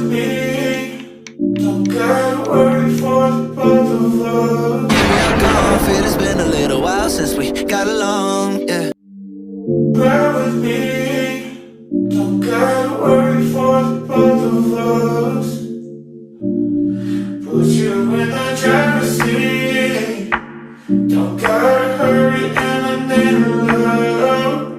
with me. Don't gotta worry for the both of us. Baby, I'm confident, it's been a little while since we got along, yeah. Ride with me. Don't gotta worry for the both of us. Put you in the driver's seat. Don't gotta hurry and I need love.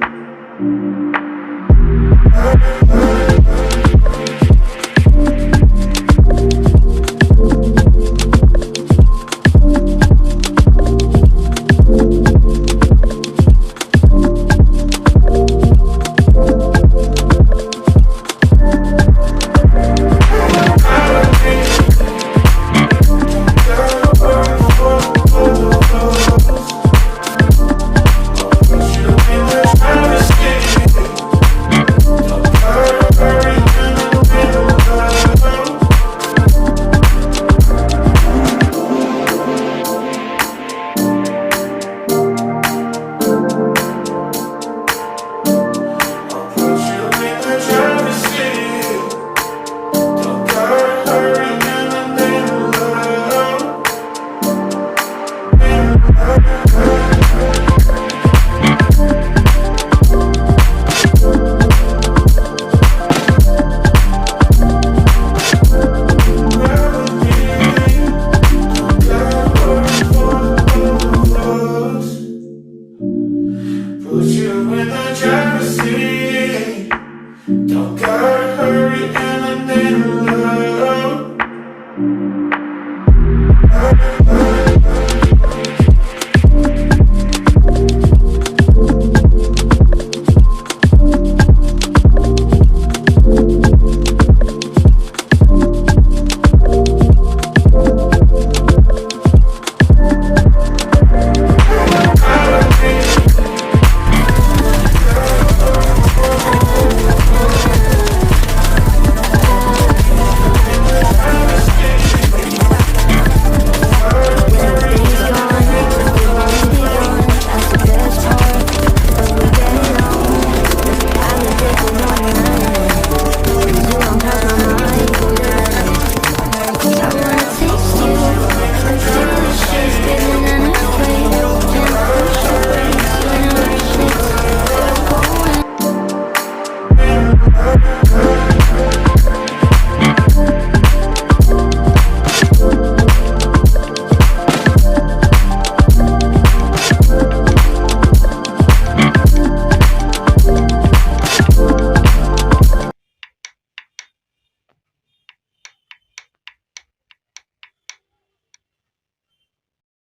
Put you in the driver's seat. Don't gotta hurry and I need love.